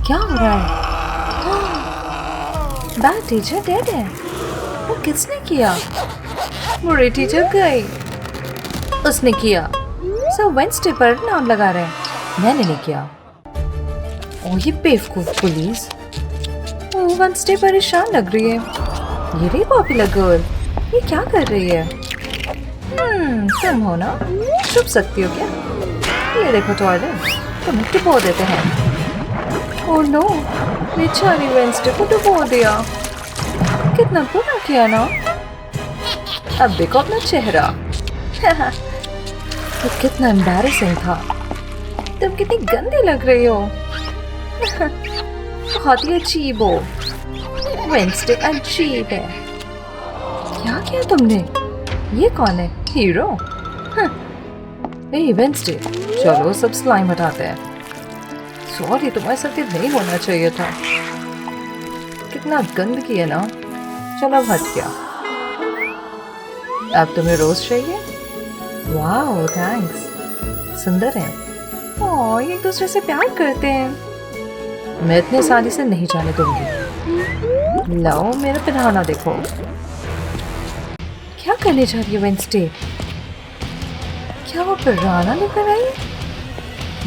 क्या हो रहा है? बैड टीचर डेड है। वो किसने किया? बुरी टीचर गई। उसने किया। सब वेंसडे पर नाम लगा रहे हैं। मैंने नहीं किया। ओ ये बेवकूफ पुलिस। ओ वेंसडे परेशान लग रही है। ये रही पॉपुलर गर्ल। ये क्या कर रही है? तुम हो ना? छुप सकती हो क्या? ये देखो टॉयलेट। तुम्हें डुबो देते हैं। ओह नो, बेचारी वेंसडे को डुबो दिया। कितना बुरा किया ना। अब देखो अपना चेहरा। तो कितना एम्बैरेसिंग था। तुम कितनी गंदी लग रही हो। बहुत ही अजीब हो। वेंसडे अजीब है। क्या किया तुमने? ये कौन है? हीरो? वेंसडे, चलो सब स्लाइम हटाते हैं। सॉरी, तुम्हारे साथ ये नहीं होना चाहिए था। कितना गंदगी है ना। चलो अब हट गया। अब तुम्हें रोज चाहिए? वाह थैंक्स, सुंदर है। ओह ये एक दूसरे से प्यार करते हैं। मैं इतनी आसानी से नहीं जाने दूंगी। लाओ मेरा पहनाना देखो। क्या करने जा रही है वेंसडे? क्या वो पिराना लेकर आई?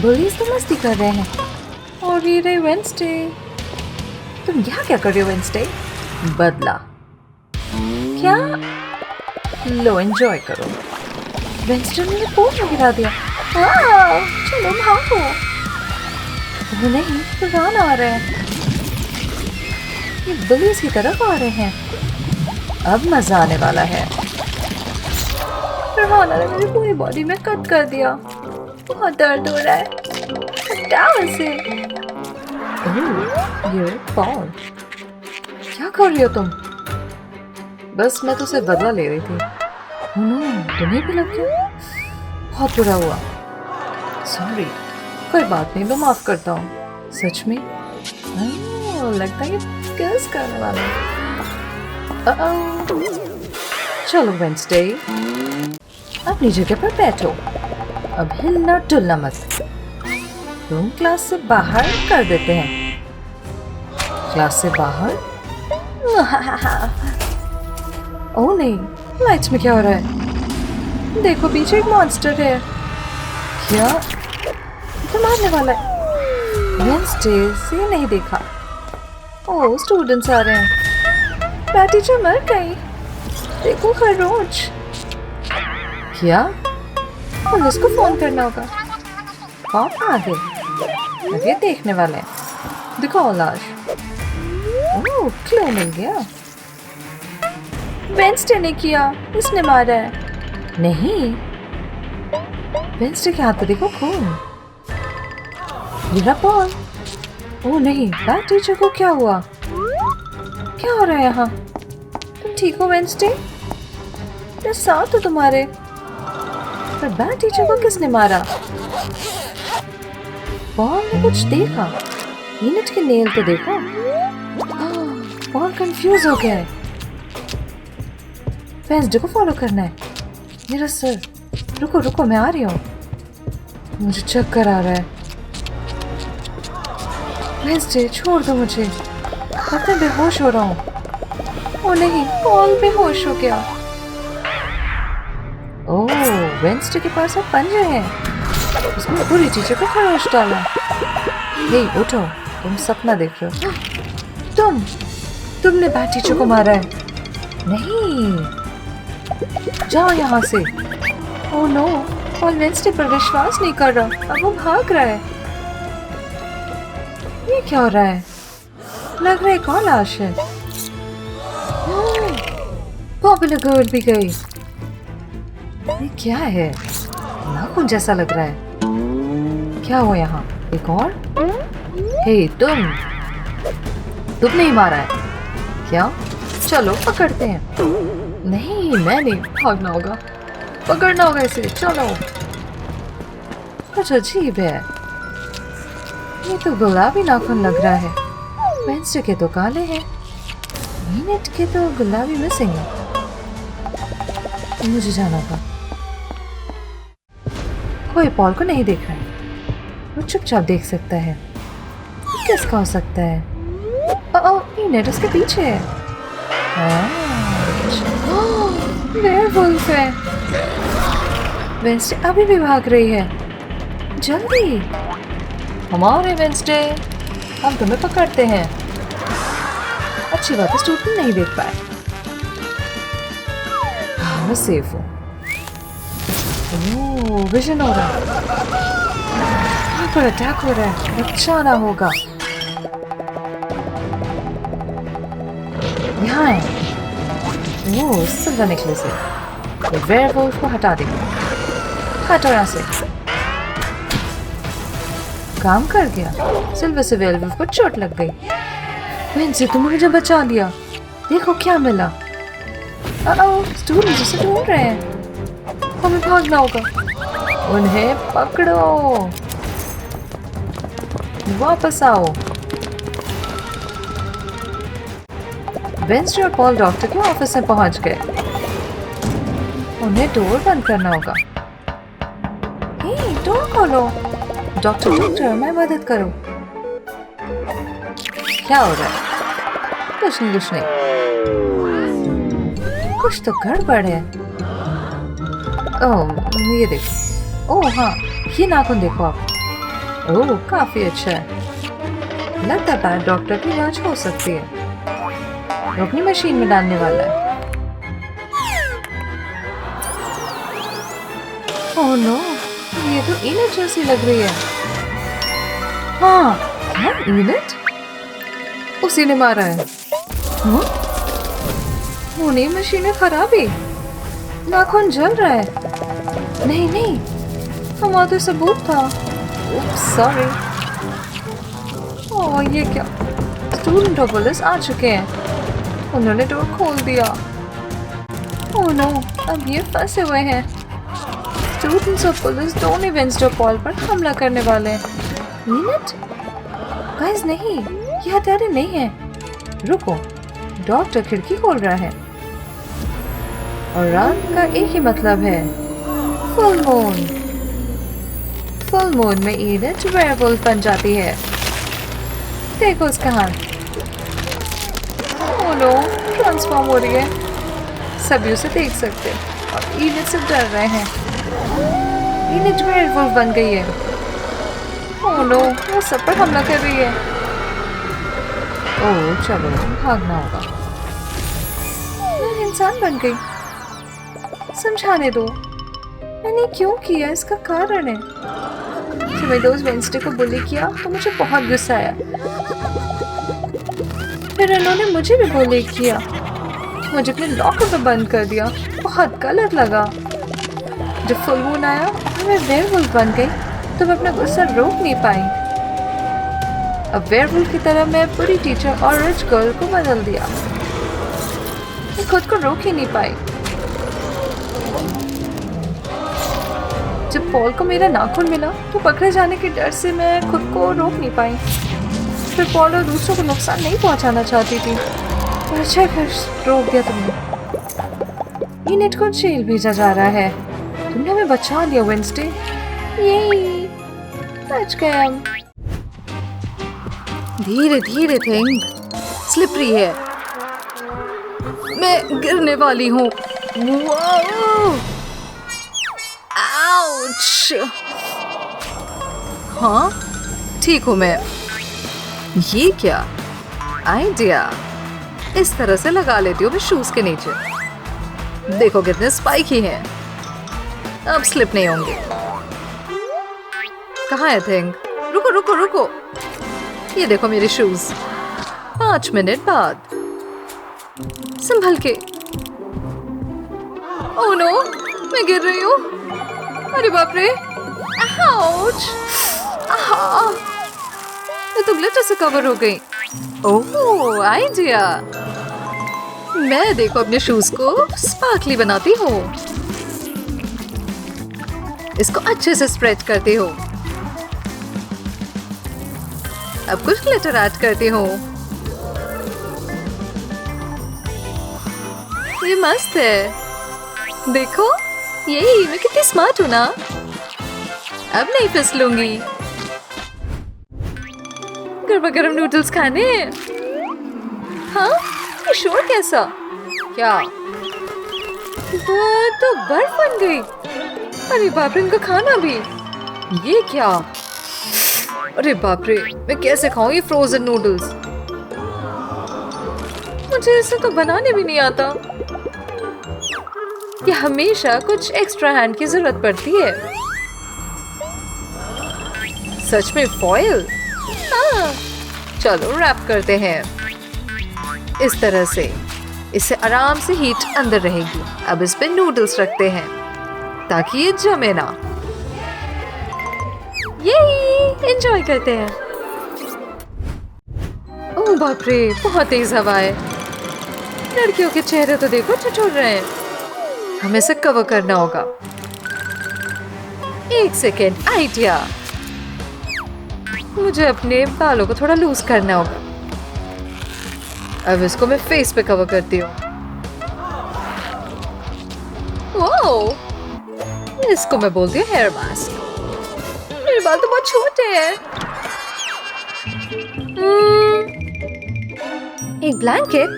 बुलीज तो मस्ती कर रहे हैं। और ये रही वेंसडे। तुम यहाँ क्या कर रहे हो वेंसडे? बदला। क्या? लो एंजॉय करो। वेंसडे ने पूल में गिरा दिया। चलो भागो। वो नहीं, पिराना आ रहे हैं। ये बुलीज की तरफ आ रहे हैं। अब मजा आने वाला है। पिराना ने मेरी पूरी बॉडी में कट कर दिया। बहुत दर्द हो रहा है। हटाओ इसे। ये पॉल। क्या कर रही हो तुम? बस मैं तुझसे बदला ले रही थी। तुम्हें भी लग गया? बहुत बुरा हुआ। सॉरी। कोई बात नहीं, मैं माफ करता हूँ। सच में? लगता है ये किस करने वाला है। चलो वेंसडे, अपनी जगह पर बैठो। अब हिलना डुलना मत। तुम क्लास से बाहर कर देते हैं। क्लास से बाहर? ओह नहीं, लाइट्स में क्या हो रहा है? देखो पीछे एक मॉन्स्टर है। क्या? तो मारने वाला है। वेंसडे से नहीं देखा। ओह स्टूडेंट्स आ रहे हैं। बैड टीचर मर गई। देखो खरगोश। क्या? पुलिस को फोन करना होगा। कौन आ गए? अब ये देखने वाले हैं। दिखाओ लाश। ओह क्यों मिल गया? वेंसडे ने किया। इसने मारा है। नहीं, वेंसडे के हाथ पे देखो खून। मेरा बॉल। ओह नहीं, बैड टीचर को क्या हुआ? क्या हो रहा है यहाँ? तुम ठीक हो वेंसडे? मैं साथ हूँ तुम्हारे। पर बैड टीचर को किसने मारा? बॉल ने कुछ देखा। यूनिट के नेल तो देखो। बॉल कंफ्यूज हो गया है। वेंसडे को फॉलो करना है। मेरा सर। रुको रुको, मैं आ रही हूँ। मुझे चक्कर आ रहा है। वेंसडे छोड़ दो मुझे। अब मैं बेहोश हो रहा हूँ। ओ नहीं, बॉल बेहोश हो गया। ओह वेंसडे के पास अब पंजे हैं। उसने पूरी टीचर को खरोच डाला। हे उठो, तुम सपना देख रहे हो। तुमने बैड टीचर को मारा है। नहीं, जाओ यहाँ से। ओह नो, पॉल वेंसडे पर विश्वास नहीं कर रहा। अब वो भाग रहा है। ये क्या हो रहा है? लग रहा है कौन लाश है? पॉपुलर गर्ल भी गई। ये क्या है? नाखून जैसा लग रहा है। क्या हुआ यहाँ? एक और? हे तुमने ही मारा है क्या? चलो पकड़ते हैं। नहीं, मैं नहीं, भागना होगा। पकड़ना होगा इसे। चलो। कुछ अजीब है। ये तो गुलाबी नाखून लग रहा है। वेंसडे के तो काले हैं। मीनट के तो गुलाबी मिसिंग है। मुझे जाना था। कोई पॉल को नहीं देख रहा है। वो चुपचाप देख सकता है। किसका हो सकता है? इनेट उसके पीछे है। वेयरवुल्फ है। वेंसडे अभी भी भाग रही है। जल्दी हमारे वेंसडे, हम तुम्हें पकड़ते हैं। अच्छी बात है स्टूडेंट नहीं देख पाए। मैं सेफ हूँ। विजन हो रहा है। पर अटैक हो रहा है, बचाना होगा। यहाँ है। सिल्वर नेकलेस है। वेयरवुल्फ को हटा देंगे। हटो यहाँ से। काम कर गया। सिल्वर से वेयरवुल्फ को चोट लग गई। वेंसडे तुमने मुझे बचा लिया। देखो क्या मिला। स्टूडेंट्स उसे ढूंढ रहे हैं। हमें भागना होगा। उन्हें पकड़ो। वापस आओ। वेंसडे और पॉल डॉक्टर के ऑफिस में पहुंच गए। उन्हें डोर बंद करना होगा। डोर खोलो। डॉक्टर मैं मदद करो। क्या हो रहा है? कुछ नहीं। कुछ तो गड़बड़ है। ये देखो। हाँ, ये नाखून देखो आप। काफी अच्छा है। लगता है डॉक्टर की जांच हो सकती है। वो अपनी मशीन में डालने वाला है। ओह नो, ये तो इनेट जैसी लग रही है। हाँ, इनेट? उसी ने मारा है। उन्हें मशीनें खराब है। नाखून जल रहा है। नहीं, हमारा तो सबूत था। सॉरी। ये क्या? स्टूडेंट और पुलिस आ चुके हैं। उन्होंने डोर खोल दिया। नो, अब ये फंसे हुए हैं। स्टूडेंट्स और पुलिस दोनों वेंसडे पॉल पर हमला करने वाले हैं। इनेट? गाइस नहीं, ये हथियार नहीं है। रुको, डॉक्टर खिड़की खोल रहा है। और रात का एक ही मतलब है, फुल मून। फुल मून में इनेट वेयरवुल्फ बन जाती है। देखो उसका हाथ। नो, ट्रांसफॉर्म हो रही है। सभी उसे देख सकते और इनेट से डर रहे हैं। इनेट वेयरवुल्फ बन गई है। नो, वो सब पर हमला कर रही है। चलो भागना होगा। मैं इंसान बन गई। समझाने दो, मैंने क्यों किया, इसका कारण है। जब मेरे दोस्त वेंसडे को बुली किया तो मुझे बहुत गुस्सा आया। फिर उन्होंने मुझे भी बुली किया। मुझे अपने लॉकर में बंद कर दिया। बहुत गलत लगा। जब फुल मून आया और मैं वेयरवुल्फ बन गई तो मैं अपना गुस्सा रोक नहीं पाई। अब वेयरवुल्फ की तरह मैं पूरी टीचर और रिच गर्ल को बदल दिया। मैं खुद को रोक ही नहीं पाई। जब पॉल को मेरा नाखून मिला तो पकड़े जाने के डर से मैं खुद को रोक नहीं पाई। फिर पॉल और दूसरों को नुकसान नहीं पहुंचाना चाहती थी। पर अच्छा फिर रोक दिया तुमने। इनेट को जेल भेजा जा रहा है। तुमने हमें बचा लिया वेंसडे। यही बच गए हम। धीरे धीरे थिंग, स्लिपरी है। मैं गिरने वाली हूँ। आउच! हाँ, ठीक हूँ मैं। ये क्या आइडिया? इस तरह से लगा लेती हूँ मैं शूज के नीचे। देखो कितने स्पाइकी हैं। अब स्लिप नहीं होंगे। कहाँ है थिंग? रुको रुको रुको। ये देखो मेरे शूज। 5 मिनट बाद। संभल के। ओह नो, मैं गिर रही हूँ। अरे बाप रे। आउच! मैं तो ग्लिटर से कवर हो गई। ओह, आइडिया। मैं देखो अपने शूज को स्पार्कली बनाती हूँ। इसको अच्छे से स्प्रेड करती हूँ। अब कुछ ग्लिटर ऐड करती हूँ। ये मस्त है। देखो, यही मैं कितनी स्मार्ट हूँ ना। अब नहीं फिसलूंगी। गर्मा गर्म नूडल्स खाने। हाँ, ये शोर कैसा? क्या? वाह, तो बर्फ बन गई। अरे बाप रे, इनका खाना भी। ये क्या? अरे बाप रे, मैं कैसे खाऊं ये फ्रोजन नूडल्स? मुझे इसे तो बनाने भी नहीं आता। ये हमेशा कुछ एक्स्ट्रा हैंड की जरूरत पड़ती है। सच में फॉयल? हाँ, चलो रैप करते हैं इस तरह से। इससे आराम से हीट अंदर रहेगी। अब इस पे नूडल्स रखते हैं ताकि ये जमे ना। यही एंजॉय करते हैं। ओह बाप रे, बहुत तेज हवा है। लड़कियों के चेहरे तो देखो ठिठुर रहे हैं। हमें इसे कवर करना होगा। एक सेकेंड, आइडिया। मुझे अपने बालों को थोड़ा लूज करना होगा। अब इसको मैं फेस पे कवर करती हूँ। ओह, इसको मैं बोलती हूँ हेयर मास्क। मेरे बाल तो बहुत छोटे हैं। एक ब्लैंकेट,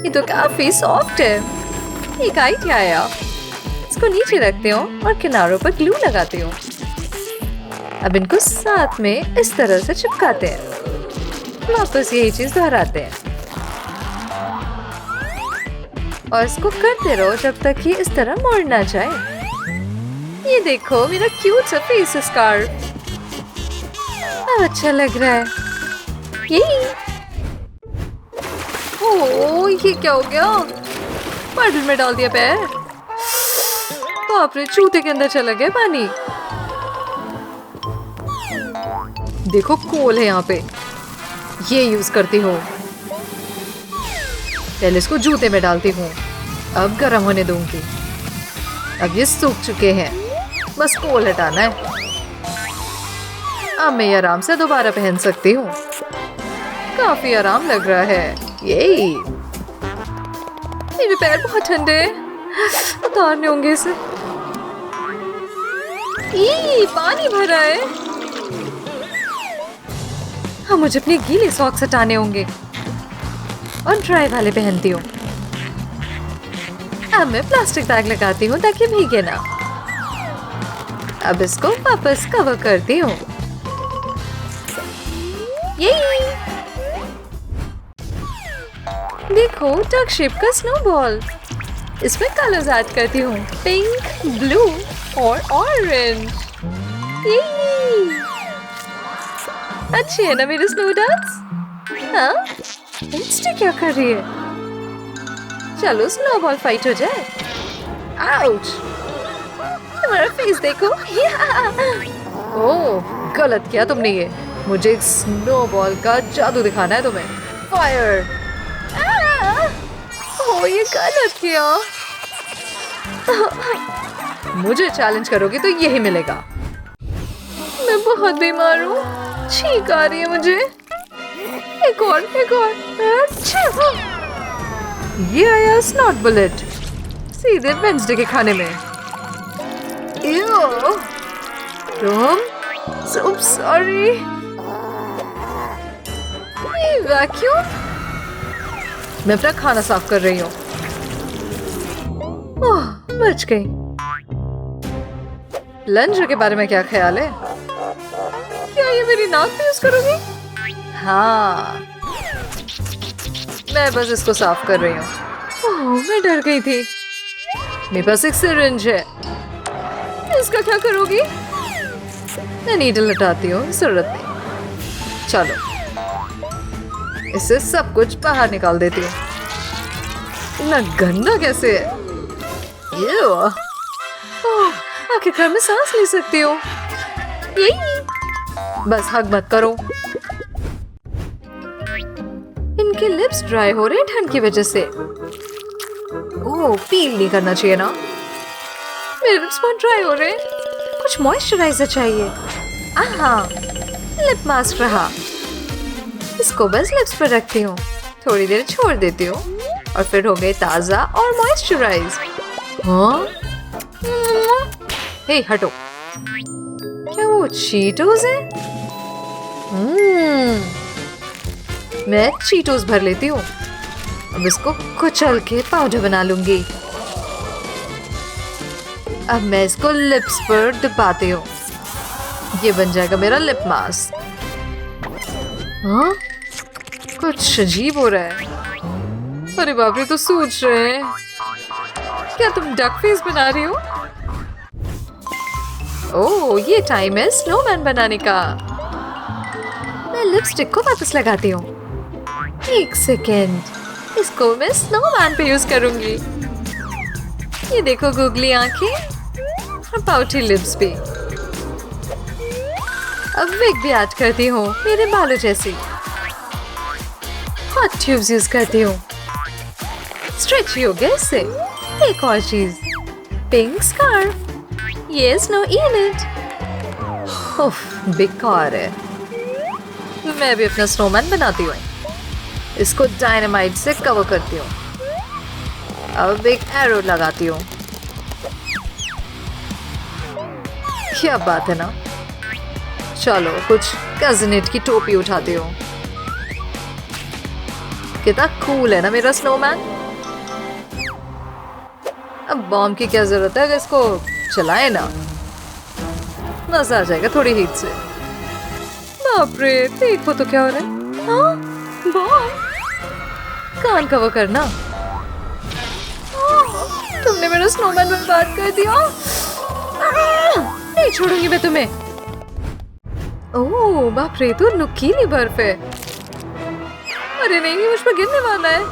ये तो काफी सॉफ्ट है। एक आइडिया आया। इसको नीचे रखते हो और किनारों पर ग्लू लगाते हो। अब इनको साथ में इस तरह से चिपकाते हैं। वापस यही चीज दोहराते हैं और इसको करते रहो जब तक ये इस तरह मुड़ ना जाए। ये देखो मेरा क्यूट सा फेस स्कार्फ। अब अच्छा लग रहा है। यही। ओह, ये क्या हो गया? पार्डल में डाल दिया पैर। बाप रे, जूते के अंदर चला गया पानी। देखो कोल है यहाँ पे। ये यूज करती हूँ। पहले इसको जूते में डालती हूँ। अब गर्म होने दूंगी। अब ये सूख चुके हैं, बस कोल हटाना है। अब मैं ये आराम से दोबारा पहन सकती हूँ। काफी आराम लग रहा है। यही। मेरे पैर बहुत ठंडे हैं। उतारने होंगे इसे। ई, पानी भरा है। हाँ, मुझे अपने गीले सॉक्स हटाने होंगे और ड्राई वाले पहनती हूँ। अब मैं प्लास्टिक बैग लगाती हूँ ताकि भीगे ना। अब इसको वापस कवर करती हूँ। यही। देखो, डक शेप का स्नोबॉल। इसमें कलर्स ऐड करती हूँ, पिंक, ब्लू और ऑरेंज। यही। अच्छी है ना मेरी स्नो डक्स? हाँ? इंस्टी क्या कर रही है? चलो स्नोबॉल फाइट हो जाए। आउच! तुम्हारा फेस देखो। ओह, गलत किया तुमने ये। मुझे एक स्नोबॉल का जादू दिखाना है तुम्हें। फायर! ओह, ये गलत किया। मुझे चैलेंज करोगे तो यही मिलेगा। मैं बहुत बीमार हूँ। छींक आ रही है मुझे। एक और। अच्छा, ये आया स्नॉट बुलेट सीधे वेंसडे के खाने में। तुम सॉरी। वैक्यूम। मैं अपना खाना साफ कर रही हूँ। ओह, बच गई। प्लंजर के बारे में क्या ख्याल है? क्या ये मेरी नाक पे यूज करोगी? हाँ, मैं बस इसको साफ कर रही हूँ। ओह, मैं डर गई थी। मेरे पास एक सिरिंज है। इसका क्या करोगी? मैं नीडल हटाती हूँ, जरूरत नहीं। चलो, इससे सब कुछ बाहर निकाल देती हूँ। इतना गंदा कैसे है? आखिरकार मैं सांस ले सकती हूँ। यही। बस हग मत करो। इनके लिप्स ड्राई हो रहे हैं ठंड की वजह से। ओह, पील नहीं करना चाहिए ना। मेरे लिप्स बहुत ड्राई हो रहे हैं। कुछ मॉइस्चराइजर चाहिए। आहा, लिप मास्क रहा। इसको बस लिप्स पर रखती हूँ, थोड़ी देर छोड़ देती हूँ और फिर हो गए ताजा और मॉइस्चराइज। हाँ? हे, हटो। क्या वो चीटोस है? मैं चीटोस भर लेती हूँ। अब इसको कुचल के पाउडर बना लूंगी। अब मैं इसको लिप्स पर दबाती हूँ। ये बन जाएगा मेरा लिप मास्क। हाँ? कुछ अजीब हो रहा है। अरे बाप रे, तो सूझ रहे हैं। क्या तुम डक फेस बना रही हो? ओह, ये टाइम है स्नोमैन बनाने का। मैं लिपस्टिक को वापस लगाती हूँ। एक सेकेंड, इसको मैं स्नोमैन पे यूज करूंगी। ये देखो, गुगली आंखें और पाउटी लिप्स भी। अब विग भी ऐड करती हूँ, मेरे बालों जैसी। हॉट ट्यूब्स यूज करती हूँ, स्ट्रेची हो गया इससे। एक और चीज, pink scarf. Yes, no, eat it. उफ, बेकार है। मैं भी अपना स्नोमैन बनाती हूँ। इसको डायनामाइट से कवर करती हूँ। अब एक एरो लगाती हूँ। क्या बात है ना। चलो कुछ कज़नेट की टोपी उठाती हूँ। कितना कूल है ना मेरा स्नोमैन। अब बॉम्ब की क्या जरूरत है, अगर इसको चलाए ना, मजा आ जाएगा थोड़ी हीट से। बाप रे, देखो तो क्या हो रहा है। हाँ, बॉम्ब। कान कवर करना। तुमने मेरा स्नोमैन बर्बाद कर दिया। नहीं छोड़ूंगी मैं तुम्हें। ओह बाप रे, तो नुकीली बर्फ है। अरे नहीं, ये मुझ पर गिरने वाला है।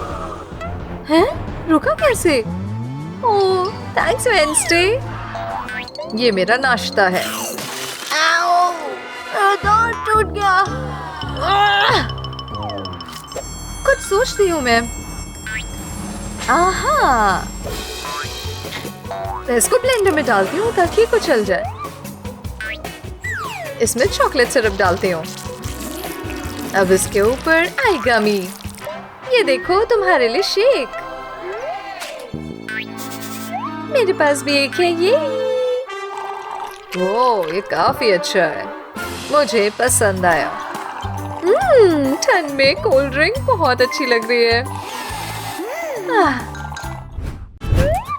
हैं? रुका कैसे? ओह थैंक्स वेडनेसडे। ये मेरा नाश्ता है। दांत टूट गया। कुछ सोचती हूँ मैं। आहा, मैं इसको ब्लेंडर में डालती हूँ ताकि कुछ चल जाए। इसमें चॉकलेट सिरप डालती हूँ। अब इसके ऊपर आइगामी। ये देखो, तुम्हारे लिए शेक। मेरे पास भी एक है ये। ओह, ये काफी अच्छा है, मुझे पसंद आया। ठंड में कोल्ड ड्रिंक बहुत अच्छी लग रही है।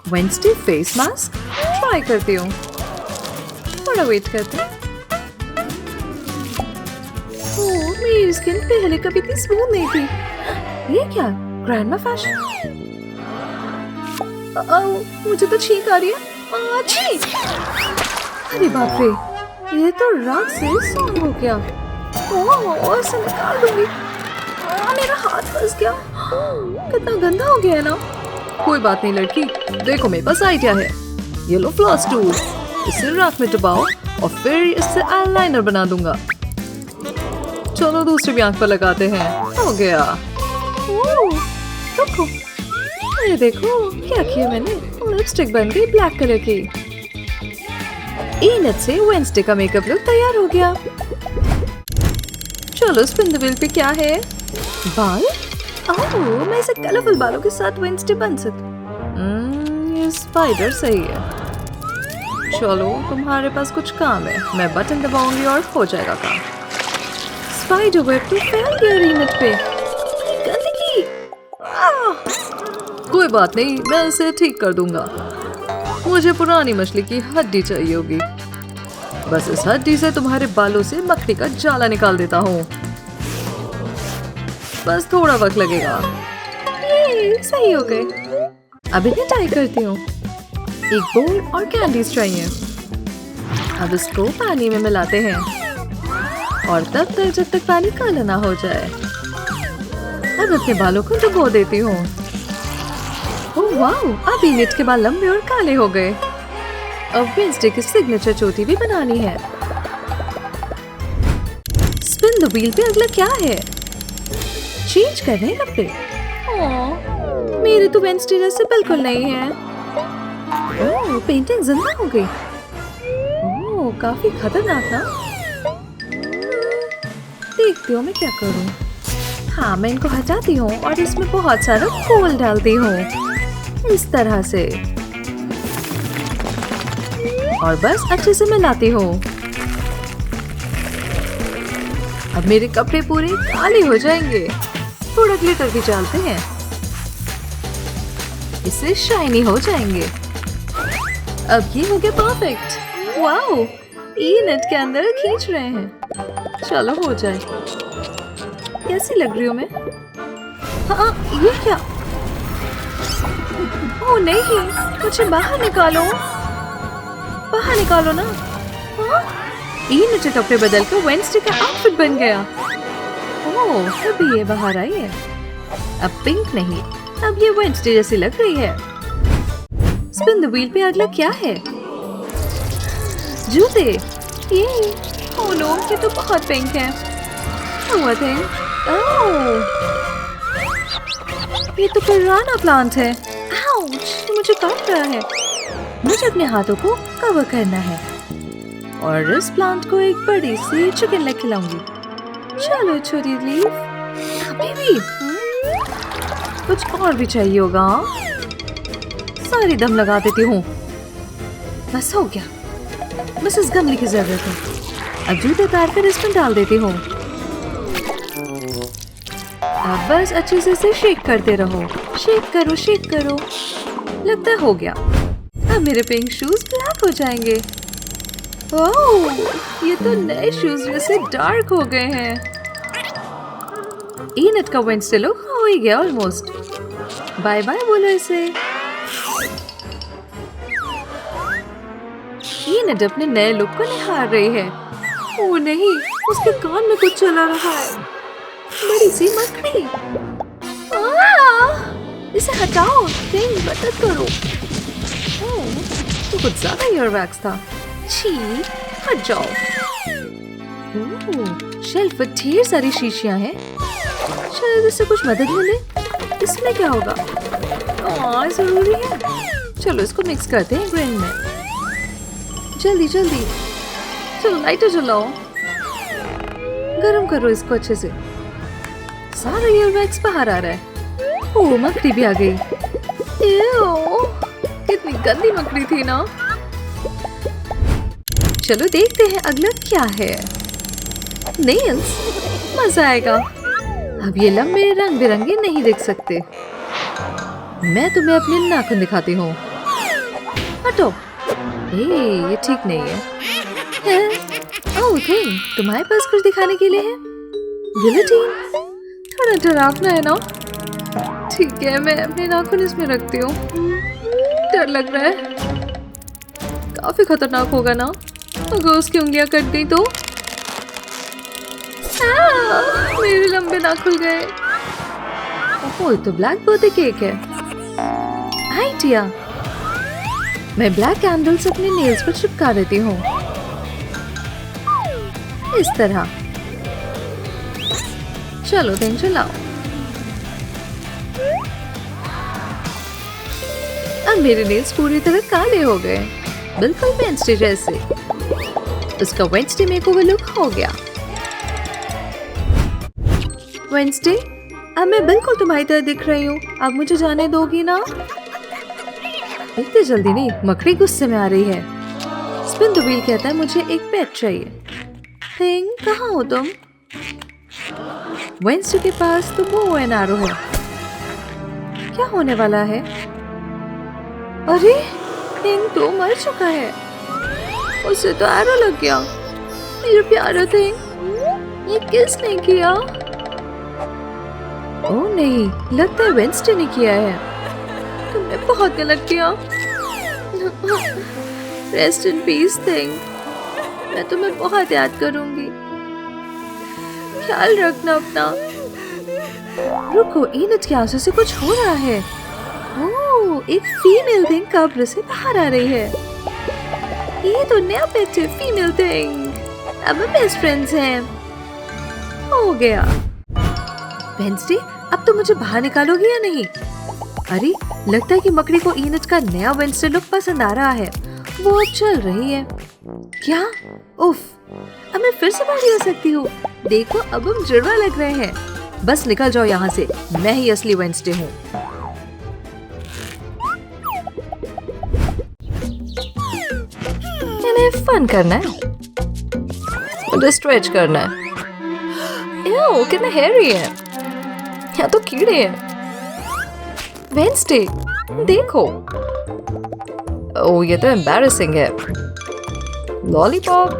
वेडनेसडे फेस मास्क ट्राई करती हूँ। थोड़ा वेट करती हूँ। मेरी स्किन पहले कभी इतनी स्मूथ नहीं थी। ये क्या, ग्रैंडमा फैशन? मुझे तो छींक आ रही है। छींक! अरे बाप रे, ये तो रात से सॉन्ग हो गया। ओह, इसे निकाल दूंगी। मेरा हाथ फंस गया। कितना गंदा हो गया है ना। कोई बात नहीं लड़की, देखो मेरे पास आइडिया है। ये लो फ्लॉस टूल, इसे राख में दबाओ और फिर इससे आईलाइनर बना दूंगा। चलो दूसरी भी आंख पर लगाते हैं। हो गया। रुको, ये देखो क्या किया मैंने। लिपस्टिक बन गई ब्लैक कलर की। इनट से वेडनेसडे का मेकअप लुक तैयार हो गया। चलो स्पिन द व्हील पे क्या है। बाल। ओह, मैं इसे कलरफुल बालों के साथ वेडनेसडे बन सकती। ये स्पाइडर सही है। चलो तुम्हारे पास कुछ काम है। मैं बटन दबाऊंगी और हो जाएगा काम। स्पाइडर वेब तो फैल गया रीनट पे। गंदगी। कोई बात नहीं, मैं इसे ठीक कर दूंगा। मुझे पुरानी मछली की हड्डी चाहिए होगी। बस इस हड्डी से तुम्हारे बालों से मक्खी का जाला निकाल देता हूँ। बस थोड़ा वक्त लगेगा। ये सही हो गए। अब इन्हें टाई करती हूँ। एक बोल और कैंडीज चाहिए। अब इसको पानी में मिलाते हैं और तब तक जब तक पानी काला ना हो जाए। अब अपने बालों को डुबो देती हूँ। ओह वाह, अब इनट के बाल लंबे और काले हो गए। अब वेडनेसडे की सिग्नेचर चोटी भी बनानी है। स्पिन द व्हील पे अगला क्या है। चेंज कर रहे हैं कपड़े। ओह, मेरे तो वेडनेसडे जैसे बिल्कुल नहीं है। ओह, पेंटिंग जिंदा हो गई। ओह, काफी खतरनाक ना। देखती हूँ मैं क्या करूँ। हाँ, मैं इनको हटाती हूँ और इसमें बहुत सारा कोल डालती हूँ, इस तरह से। और बस अच्छे से मिलाती हूँ। अब मेरे कपड़े पूरे काले हो जाएंगे। थोड़ा ग्लिटर भी डालते हैं, इससे शाइनी हो जाएंगे। अब ये हो गया परफेक्ट। वाओ, ये नेट के अंदर खींच रहे हैं। चलो हो जाए। कैसी लग रही हूँ मैं? हाँ, ये क्या? ओह नहीं, मुझे बाहर निकालो, बाहर निकालो ना। हाँ? ये नीचे कपड़े बदल कर वेडनेसडे का आउटफिट बन गया। ओह, तभी ये बाहर आई है। अब पिंक नहीं, अब ये वेडनेसडे जैसी लग रही है। स्पिन द व्हील पे अगला क्या है? जूते। ये ओह नो, ये तो बहुत पिंक है। क्या हुआ था? ओह, ये तो पुराना प्लांट है। आउच, ये मुझे काट रहा है। मुझे अपने हाथों को कवर करना है और इस प्लांट को एक बड़ी सी चिकन लेग खिलाऊंगी। चलो छोटी लीफ, अभी भी कुछ और भी चाहिए होगा। सारी दम लगा देती हूँ। बस हो गया, बस इस गमले की जरूरत है। अब जूते उतार कर इसमें डाल देती हूँ। अब बस अच्छे से इसे शेक करते रहो। शेक करो, शेक करो। लगता है हो गया। अब मेरे पिंक शूज ब्लैक हो जाएंगे। ओह, ये तो नए शूज जैसे डार्क हो गए हैं। इनट का वेडनेसडे लुक हो ही गया ऑलमोस्ट। बाय बाय बोलो इसे। इनट अपने नए लुक को निहार रही है। ओह नहीं, उसके कान में कुछ चला रहा है। बड़ी सी मकड़ी। इसे हटाओ, नहीं मदद करो। तो कुछ ज्यादा ईयर वैक्स था। छी, हट जाओ। शेल्फ पर ढेर सारी शीशियां हैं। शायद इससे कुछ मदद मिले। इसमें क्या होगा? जरूरी है। चलो इसको मिक्स करते हैं ग्रेन में। जल्दी जल्दी, चलो लाइटर जलाओ। गरम करो इसको अच्छे से। सारा ईयर वैक्स बाहर आ रहा है। ओह, मकड़ी भी आ गई। कितनी गंदी मकड़ी थी ना। चलो देखते हैं अगला क्या है। नेल्स, मजा आएगा। अब ये लंबे रंग बिरंगे नहीं दिख सकते। मैं तुम्हें अपने नाखून दिखाती हूँ। हटो। ये ठीक नहीं है। ओह थिंग, तुम्हारे पास कुछ दिखाने के लिए है? गिलोटीन, थोड़ा डरावना है ना? ठीक है, मैं अपने नाखून इसमें रखती हूँ। डर लग रहा है। काफी खतरनाक होगा ना अगर उसकी उंगलियां कट गई तो? मेरे लंबे नाखून गए। ओह, तो ब्लैक बर्थडे केक है। आइडिया, मैं ब्लैक कैंडल्स अपने नेल्स पर चिपका देती हूँ इस तरह। चलो दिन चलाओ। अब मेरे नेल्स पूरी तरह काले हो गए, बिल्कुल वेडनेसडे जैसे। उसका वेडनेसडे मेकओवर लुक हो गया। वेडनेसडे, अब मैं बिल्कुल तुम्हारी तरह दिख रही हूँ। अब मुझे जाने दोगी ना? इतनी जल्दी नहीं, मकड़ी गुस्से में आ रही है। स्पिन द व्हील कहता है मुझे एक पेट चाहिए। थिंग, कहाँ हो तुम? वेडनेसडे के पास तो बो एंड एरो है। क्या होने वाला है? अरे, थिंग तो मर चुका है। उसे तो एरो लग गया। मेरा प्यारा थिंग, ये किसने किया? ओह नहीं, लगता है वेडनेसडे ने किया है। तुमने बहुत गलत किया। रेस्ट इन पीस थिंग, मैं तुम्हें बहुत याद करूंगी। ख्याल रखना अपना। रुको, इनट के आंसू से कुछ हो रहा है। ओह, एक फीमेल थिंग कब्र से बाहर आ रही है। ये तो नया पेट है, फीमेल थिंग। अब हम बेस्ट फ्रेंड्स हैं। हो गया। वेडनेसडे, अब तो मुझे बाहर निकालोगी या नहीं? अरे, लगता है कि मकड़ी को इनट का नया वेडनेसडे लुक पसंद आ रहा है। वो अब चल रही है। क्या? उफ, अब मैं फिर से बाहर आ सकती हूँ। देखो, अब हम जुड़वा लग रहे हैं। बस निकल जाओ यहाँ से, मैं ही असली वेडनेसडे हूँ। मैंने फन करना है, मुझे स्ट्रेच करना है। कितना हेयरी है। यहाँ तो कीड़े हैं। वेंसडे देखो। ओह ये तो एम्बैरेसिंग है। लॉलीपॉप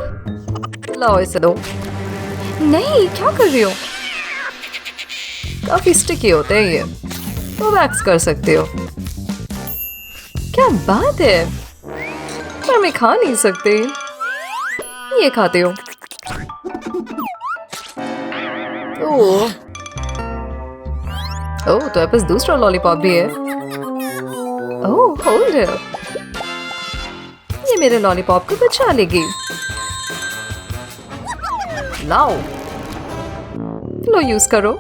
लाओ इसे दो। नहीं क्या कर रही हो? काफी स्टिकी होते हैं ये, तो वैक्स कर सकते हो। क्या बात है, पर मैं खा नहीं सकती। ये खाते हो? ओह ओह तो पास दूसरा लॉलीपॉप भी है। ओह होल्ड इट, ये मेरे लॉलीपॉप को बचा लेगी। लाओ लो यूज करो।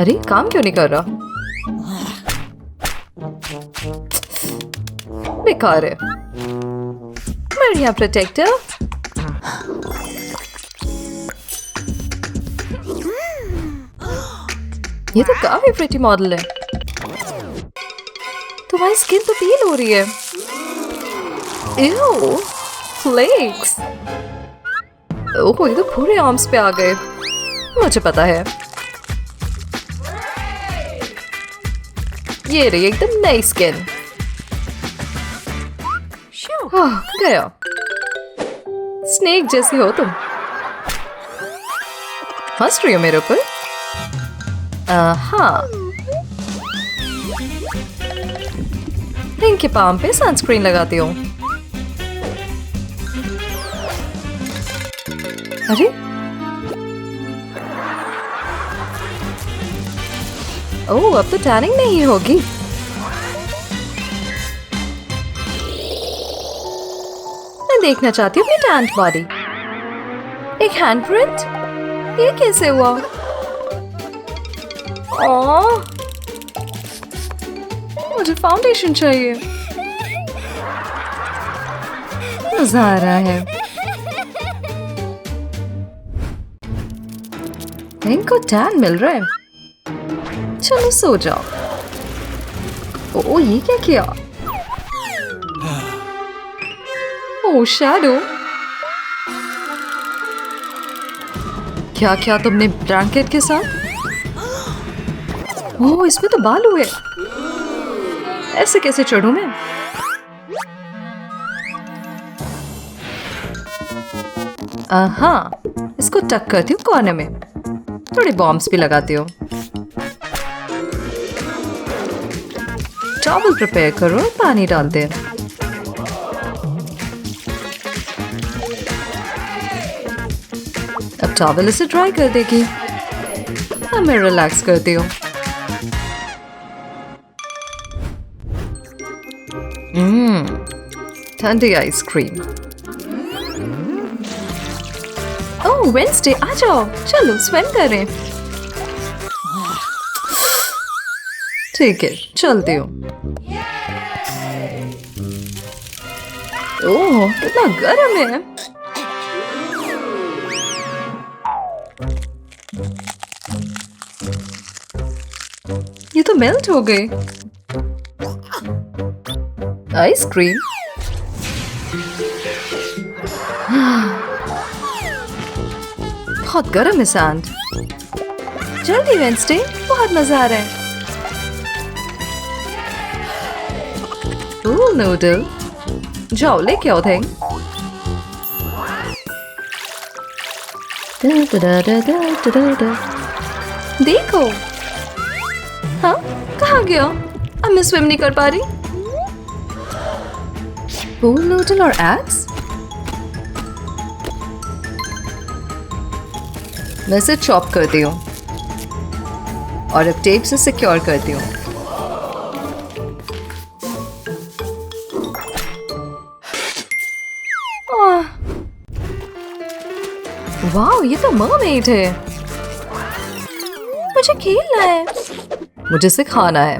अरे काम क्यों नहीं कर रहा? बेकार है। बढ़िया प्रोटेक्टर। ये तो काफी प्रिटी मॉडल है। तुम्हारी स्किन तो पील हो रही है। Ew, flex. ओह ये तो पूरे आर्म्स पे आ गए। मुझे पता है। ये रही एकदम नई स्किन। गया। स्नेक जैसी हो तुम। हंस रही हो मेरे ऊपर? हाँ। रिंग के पाम पे सनस्क्रीन लगाती हूँ। अरे ओह अब तो टैनिंग नहीं होगी। मैं देखना चाहती हूँ अपनी टैंट बॉडी। एक हैंडप्रिंट? ये कैसे हुआ? ओह मुझे फाउंडेशन चाहिए। मजा आ रहा है। इनको टैन मिल रहा है। चलो सो जाओ। ओ ये क्या किया? ओ शैडो, क्या क्या तुमने ब्लैंकेट के साथ? ओह इसमें तो बाल हुए। ऐसे कैसे चढ़ूं मैं? हाँ इसको टक करती हूँ कॉर्नर में। थोड़े बॉम्ब्स भी लगाती हूँ। टॉवल प्रिपेयर करो और पानी डाल दे। अब टॉवल इसे ड्राई कर देगी। अब मैं रिलैक्स करती हूँ। ठंडी आइसक्रीम। ओह वेंसडे आ जाओ, चलो स्विम करें। ठीक है चलती हूँ। ओह कितना गर्म है। ये तो मेल्ट हो गई। आइसक्रीम। बहुत गर्म है सैंड। जल्दी वेंसडे, बहुत मजा आ रहा है। ओह नूडल, जाओ लेके आओ थिंग। देखो। हाँ कहाँ गया? अब मैं स्विम नहीं कर पा रही। पूल नूडल और एग्स? मैं इसे चॉप करती हूँ और अब टेप से सिक्योर करती हूँ। वाह ये तो मरमेड है। मुझे खेलना है। मुझे इसे खाना है।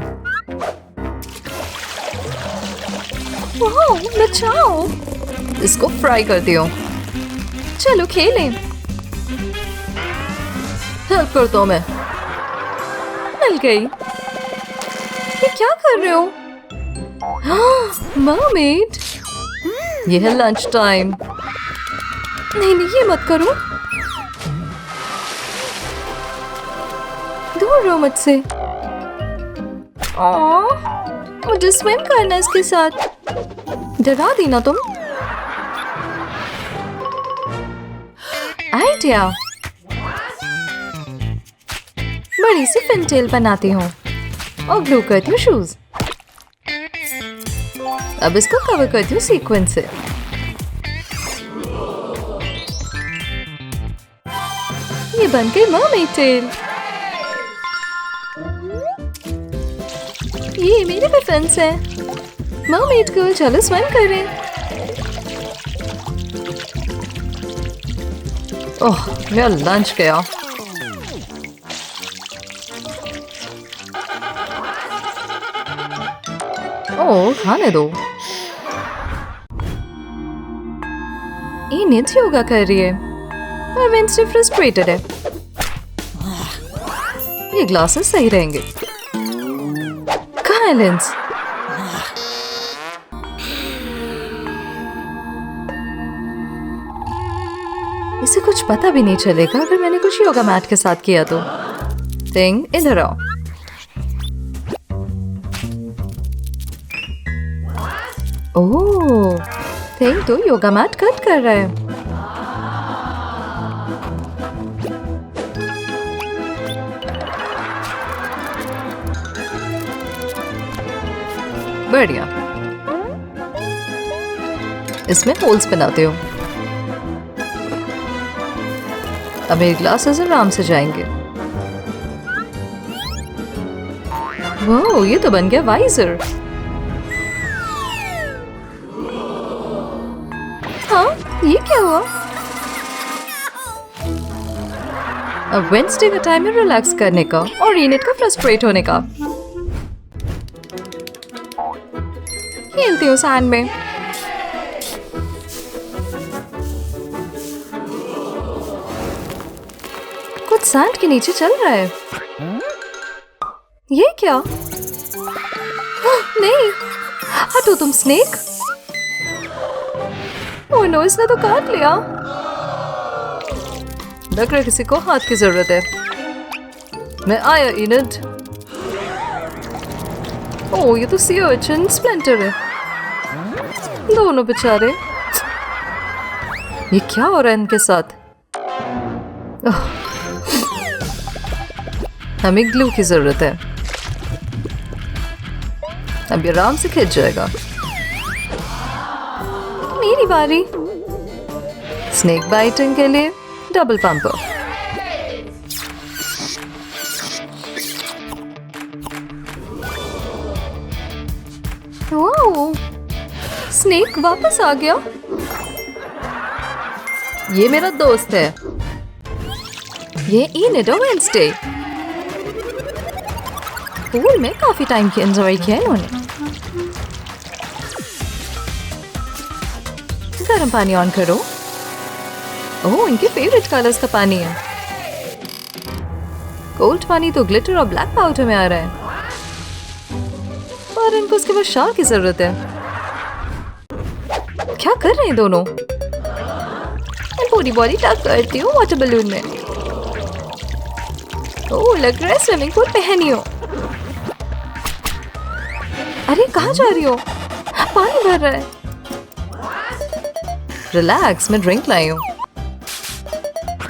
वाह बचाओ। इसको फ्राई करती हूँ। चलो खेलें। हेल्प करता हूँ मैं। मिल गई। ये क्या कर रहे हो? मरमेड। ये है लंच टाइम। नहीं नहीं ये मत करो। दूर रहो मुझसे। मुझे स्विम करना है इसके साथ। डरा दी ना तुम। आइडिया, बड़ी सी फिनटेल बनाती हूँ और ग्लू करती हूँ शूज। अब इसको कवर करती हूँ सीक्वेंस से। ये बन गई मरमेड टेल। ये मेरे पे फेंस है। मरमेड गर्ल, चलो स्विम करें। ओह, मेरा लंच गया। ओह, खाने दो। ये नित्य योगा कर रही है और वेंसडे फ्रस्ट्रेटेड है। ये ग्लासेस सही रहेंगे। कहाँ है लेंस? इसे कुछ पता भी नहीं चलेगा अगर मैंने कुछ योगा मैट के साथ किया तो। टिंग, इधर आओ। ओह, टिंग तो योगा मैट कट कर रहा है। बढ़िया, इसमें होल्स बनाते हो। अब मेरे ग्लासेस आराम से जाएंगे। वाह, ये तो बन गया वाइजर। हाँ, ये क्या हुआ? अब वेंसडे का टाइम है रिलैक्स करने का और रीनेट का फ्रस्ट्रेट होने का। खेलती हूँ सैंड में। कुछ सैंड के नीचे चल रहा है। ये क्या? नहीं, हटो तुम स्नेक। ओह नो, इसने तो काट लिया। लग रहा है किसी को हाथ की जरूरत है। मैं आया इनड। ओह, ये तो सी अर्चिन स्प्लिंटर है। दोनों बेचारे। ये क्या हो रहा है इनके साथ? हमें ग्लू की जरूरत है। अब ये आराम से खिंच जाएगा। मेरी बारी। स्नेक बाइटिंग के लिए डबल पंपर। वाओ, स्नेक वापस आ गया। ये मेरा दोस्त है। ये इनड और वेंसडे। पूल में काफी टाइम की एंजॉय किया इन्होंने। गर्म पानी ऑन करो। ओह, इनके फेवरेट कलर्स का पानी है। कोल्ड पानी तो ग्लिटर और ब्लैक पाउडर में आ रहा है और इनको उसके बाद शावर की जरूरत है। क्या कर रहे हैं दोनों? मैं पूरी बॉडी टक करती हूँ वाटर बलून में। ओह, लग रहा है स्विमिंग पूल पहनी हो। अरे कहाँ जा रही हो? पानी भर रहा है। रिलैक्स, मैं ड्रिंक लाई हूँ।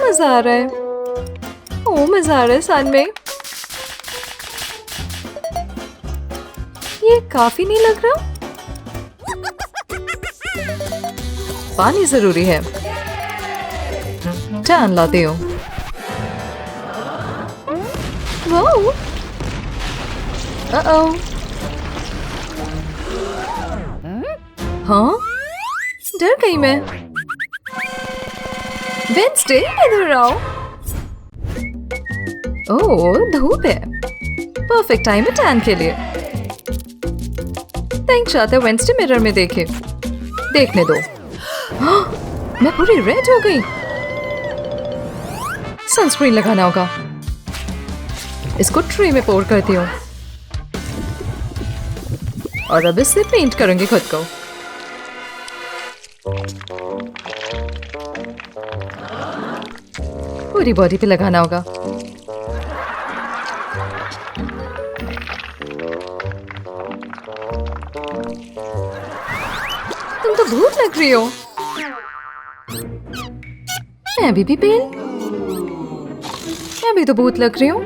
मजा आ रहा है। ओह, मजा आ रहा है सन में। ये काफी नहीं लग रहा। पानी जरूरी है। टैन लाती हूँ। Wow, uh-oh। हाँ, डर गई मैं। वेंसडे, इधर आओ। ओह, धूप है। परफेक्ट टाइम है टैन के लिए। थिंक चाहता है वेंसडे मिरर में देखे। देखने दो। हाँ, मैं पूरी रेड हो गई। सनस्क्रीन लगाना होगा। इसको ट्रे में पोर करती हूँ और अब इससे पेंट करूंगी खुद को। पूरी बॉडी पे लगाना होगा। तो भूत लग रही हो। मैं अभी भी पेल, मैं भी तो भूत लग रही हूँ।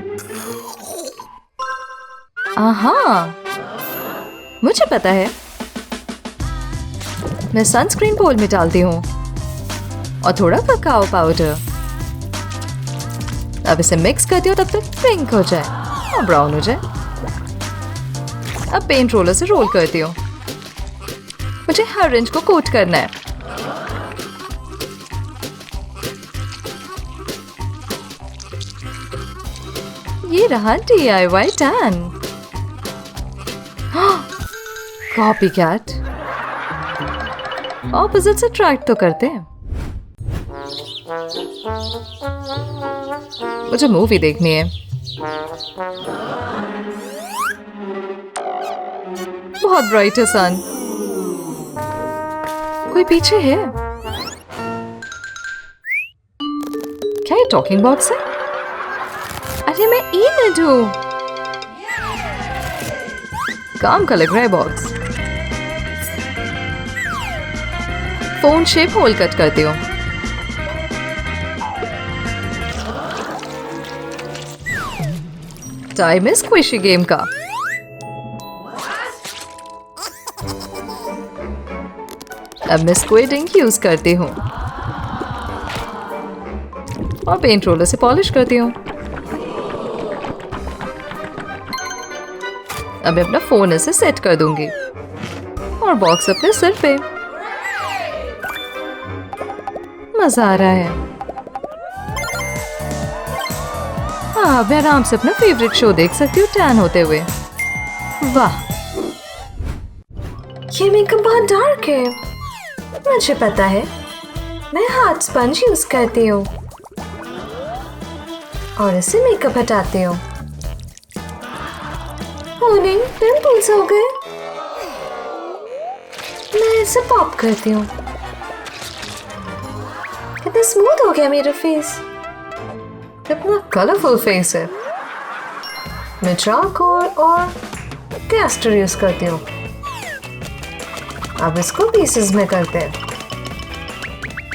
आहा, मुझे पता है। मैं सनस्क्रीन बोल में डालती हूँ और थोड़ा ककाओ पाउडर। अब इसे मिक्स करती हूँ तब तक पिंक हो जाए और ब्राउन हो जाए। अब पेंट रोलर से रोल करती हूँ। मुझे हर इंच को कोट करना है। ये रहा DIY tan. Copy cat. Opposite से अट्रैक्ट तो करते हैं। मुझे मूवी देखनी है। बहुत ब्राइट है सन। कोई पीछे है क्या? ये टॉकिंग बॉक्स है? अरे मैं इनड हूँ। काम का लग रहा है box. Phone shape hole cut करती हूँ। टाइम है स्क्विशी गेम का। अब मैं स्क्विड इंक यूज करती हूँ और पेंट रोलर से पॉलिश करती हूँ। अब मैं अपना फोन इसे सेट कर दूंगी और बॉक्स अपने सिर पे। मजा आ रहा है। हाँ, मैं आराम से अपना फेवरेट शो देख सकती हूँ टैन होते हुए। वाह, ये मेकअप बहुत डार्क है। मुझे पता है। मैं हाथ स्पंज यूज करती हूँ और इससे मेकअप हटाती हूँ। नहीं, पिंपल्स हो गए। मैं इसे पॉप करती हूँ। कितना स्मूथ हो गया मेरा फेस। कितना कलरफुल फेस है। मैं चारकोल और कैस्टर यूज करती हूँ। अब इसको पीसेस में करते हैं।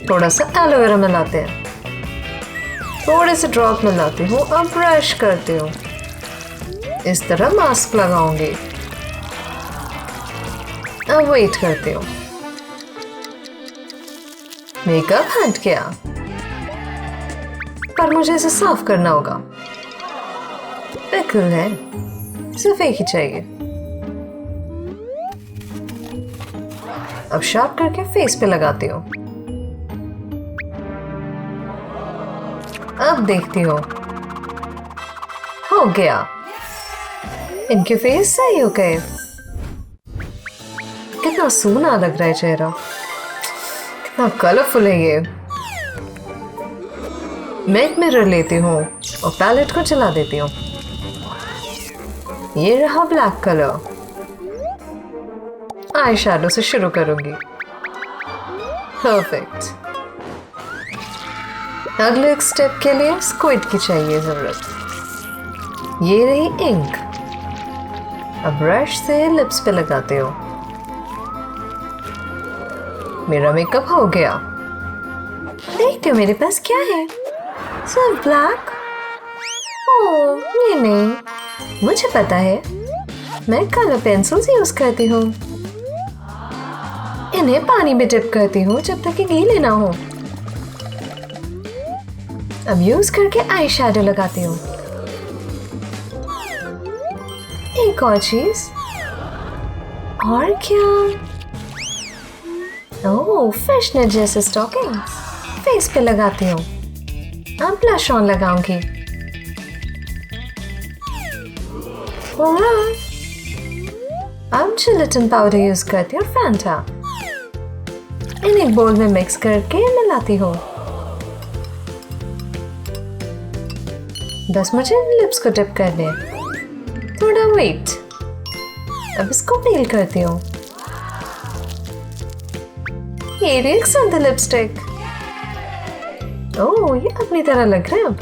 थोड़ा सा एलोवेरा मिलाते हैं। थोड़े से ड्रॉप मिलाती हूँ और ब्रश करती हूँ। इस तरह मास्क लगाऊंगी। अब वेट करती हूँ। मेकअप हट गया, पर मुझे इसे साफ करना होगा। पिकल है, सिर्फ एक ही चाहिए। अब शार्प करके फेस पे लगाती हूँ। अब देखती हूँ। हो गया। इनके फेस सही हो गए। कितना सूना लग रहा है चेहरा। कितना कलरफुल है ये। मैं एक मिरर लेती हूँ और पैलेट को चला देती हूँ। ये रहा ब्लैक कलर। आई शैडो से शुरू करूंगी। परफेक्ट। अगले एक स्टेप के लिए स्क्विड की चाहिए जरूरत। ये रही इंक। अब ब्रश से लिप्स पे लगाते हो। मेरा मेकअप हो गया। देखते हो मेरे पास क्या है? सिर्फ ब्लैक। ओह, ये नहीं। मुझे पता है। मैं कलर पेंसिल्स यूज करती हूँ। इन्हें पानी में डिप करती हूँ जब तक कि गीले ना हो। अब यूज करके आई शैडो लगाती हूँ। एक और चीज। और क्या? ओह, फिशनेट जैसे स्टॉकिंग्स फेस पे लगाती हूँ। अब ब्लश ऑन लगाऊंगी। अब जिलेटिन पाउडर यूज करती हूँ, फैंटा। इन एक बोल में मिक्स करके मिलाती हूँ। बस मुझे लिप्स को डिप करने हैं। थोड़ा वेट। अब इसको पील करती हूँ। ये एक सुंदर लिपस्टिक। ओह, ये अपनी तरह लग रहा है अब।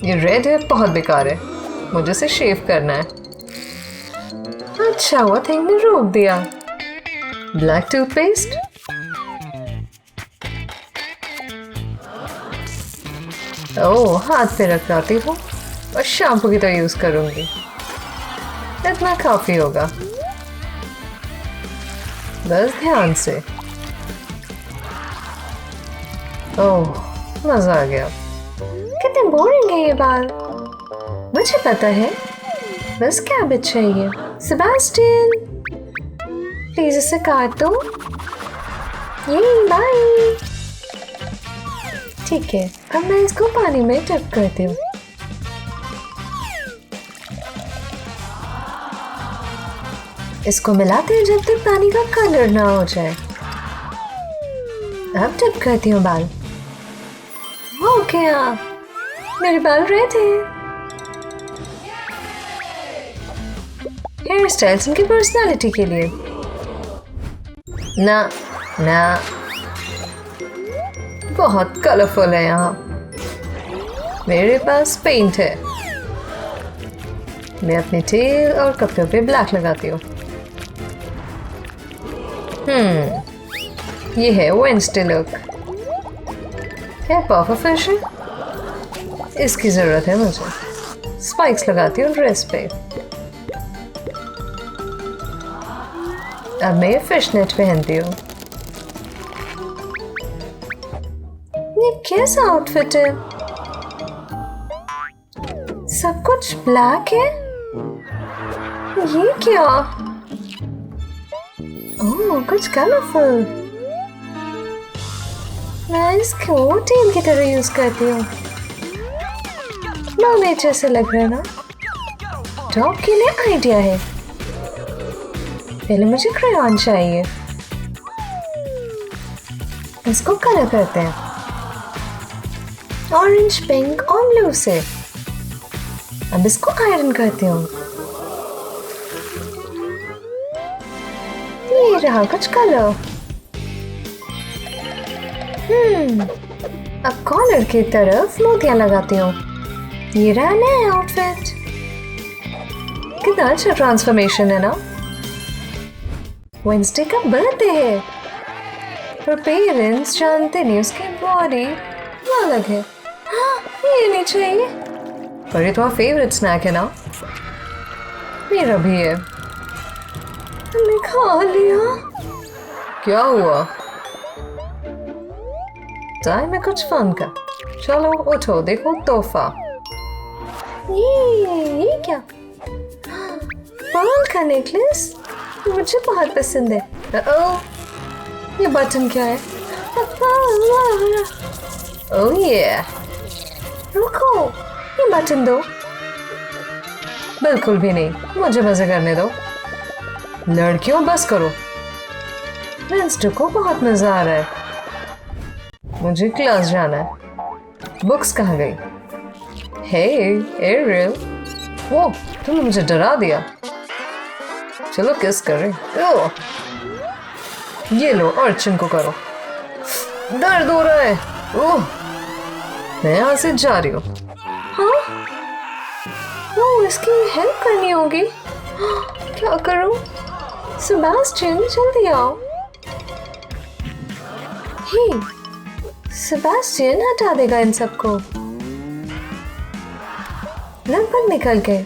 ये रेड है, बहुत बेकार है। मुझे इसे शेव करना है। अच्छा हुआ थिंग ने रोक दिया। Black toothpaste. ओह, हाथ पे रख लाती हूँ और शैम्पू की तरह यूज करूंगी। इतना काफी होगा, बस ध्यान से। ओह, मजा आ गया। कितने बोरिंग है ये बाल। मुझे पता है, बस कैबेज चाहिए। सेबास्टियन, प्लीज इसे काट दो। ये बाय। ठीक है, अब मैं इसको पानी में डिप करती हूँ। इसको मिलाते हैं जब तक पानी का कलर ना हो जाए। अब डिप करती हूँ बाल। हो गया, मेरे बाल रेड हैं। हेयर स्टाइल्स उनकी पर्सनालिटी के लिए। ना ना, बहुत कलरफुल है यहाँ। मेरे पास पेंट है। मैं अपने टेल और कपड़ों पे ब्लैक लगाती हूँ। ये है वेडनेसडे लुक। क्या पफर है? इसकी जरूरत है मुझे। स्पाइक्स लगाती हूँ ड्रेस पे। अब मैं फिशनेट पहनती हूँ। ये कैसा आउटफिट है? सब कुछ ब्लैक है। ये क्या? ओह, कुछ कलरफुल। मैं इसको टेल की तरह यूज करती हूँ। मर्मेड जैसे लग रहा है ना? टॉप के लिए आइडिया है। पहले मुझे क्रेयॉन चाहिए। इसको कलर करते हैं ऑरेंज, पिंक और ब्लू से। अब इसको आयरन करती हूँ। ये रहा कुछ कलर। अब कॉलर की तरफ मोतियां लगाती हूँ। ये रहा नया आउटफिट। कितना अच्छा ट्रांसफॉर्मेशन है ना? वेडनेसडे का बर्थडे है, पर पेरेंट्स जानते नहीं उसकी बॉडी अलग है। हाँ, ये नहीं चाहिए। पर ये तुम्हारा फेवरेट स्नैक है ना? मेरा भी है। तुमने खा लिया? क्या हुआ? टाइम है कुछ फन का। चलो उठो, देखो तोहफा। ये क्या? पर्ल का नेकलेस मुझे बहुत पसंद है। ये बटन क्या है? ओह ये, रुको, ये बटन दो। बिल्कुल भी नहीं, मुझे मजे करने दो। लड़कियों बस करो। वेडनेसडे को बहुत मजा आ रहा है। मुझे क्लास जाना है। बुक्स कहाँ गई? हे एरियल, वो तुमने मुझे डरा दिया। चलो किस करें। ये लो, अर्चन को करो। दर्द हो रहा है। ओह, मैं यहाँ से जा रही हूँ। हाँ, ओह, इसकी हेल्प करनी होगी। क्या करूँ? सेबास्टियन, जल्दी आओ। हे, सेबास्टियन हटा देगा इन सबको। लगभग निकल गए।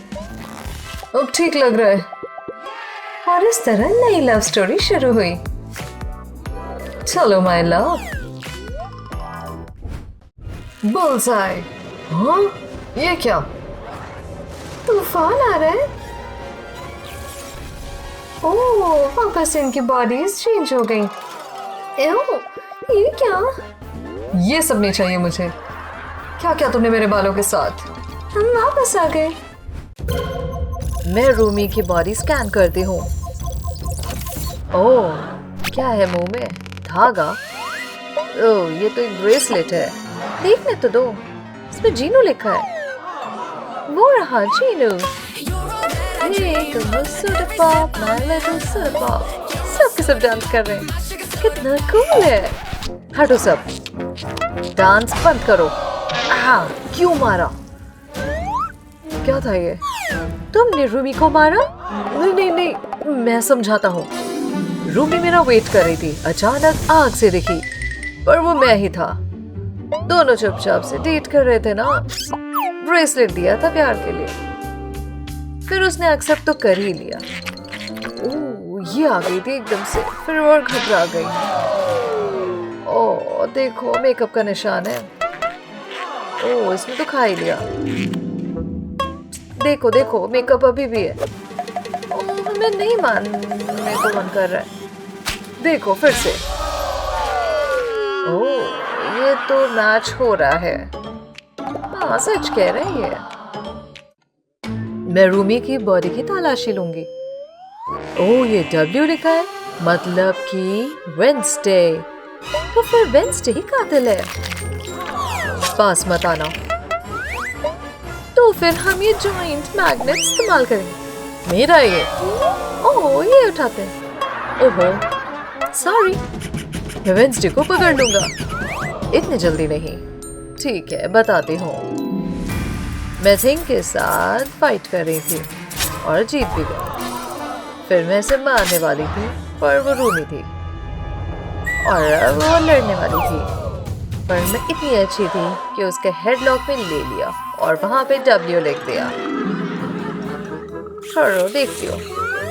अब ठीक लग रहा है। और इस तरह नई लव स्टोरी शुरू हुई। चलो माय लव। बुल्सआई। हाँ, ये क्या? तूफान आ रहा है। ओह, वापस इनकी बॉडीज चेंज हो गई। ये क्या? ये सब नहीं चाहिए मुझे। क्या क्या तुमने मेरे बालों के साथ? हम वापस आ गए। मैं रूमी की बॉडी स्कैन करती हूँ। ओह, क्या है मुंह में? धागा? ओह, ये तो एक ब्रेसलेट है। देखने तो दो, इसमें जीनू लिखा है। वो रहा जीनू। सब के सब डांस कर रहे हैं। कितना कूल है। हटो सब, डांस बंद करो। क्यों मारा? क्या था ये? तुमने रूमी को मारा? नहीं नहीं नहीं, मैं समझाता हूँ। रूमी मेरा वेट कर रही थी। अचानक आग से दिखी, पर वो मैं ही था। दोनों चुपचाप से डेट कर रहे थे ना। ब्रेसलेट दिया था प्यार के लिए, फिर उसने एक्सेप्ट तो कर ही लिया। ओह, ये आ गई थी एकदम से, फिर और घबरा गई। ओह देखो, मेकअप का निशान है। ओह, इसने तो खा ही लिया। देखो देखो, मेकअप अभी भी है। ओह, मैं नहीं मानने को मन कर रहा है। देखो फिर से। ओह, ये तो मैच हो रहा है। हाँ, सच कह रही है। मैं रूमी की बॉडी की तलाशी लूंगी। ओह, ये W लिखा है, मतलब कि वेंसडे। तो फिर वेंसडे ही कातिल है। पास मत आना। तो फिर हम ये जॉइंट मैग्नेट इस्तेमाल करेंगे। मेरा ये। ओह, ये उठाते हैं। ओहो, सॉरी। मैं वेंसडे को पकड़ लूंगा। इतनी जल्दी नहीं। ठीक है, बताती हूँ। मैं थिंग के साथ फाइट कर रही थी और जीत भी गई। फिर मैं इसे मारने वाली थी, पर वो रूमी थी और वो लड़ने वाली थी। पर मैं इतनी अच्छी थी कि उसके हेडलॉक में ले लिया और वहां पे W लिख दिया। छोड़ो, देखती हो।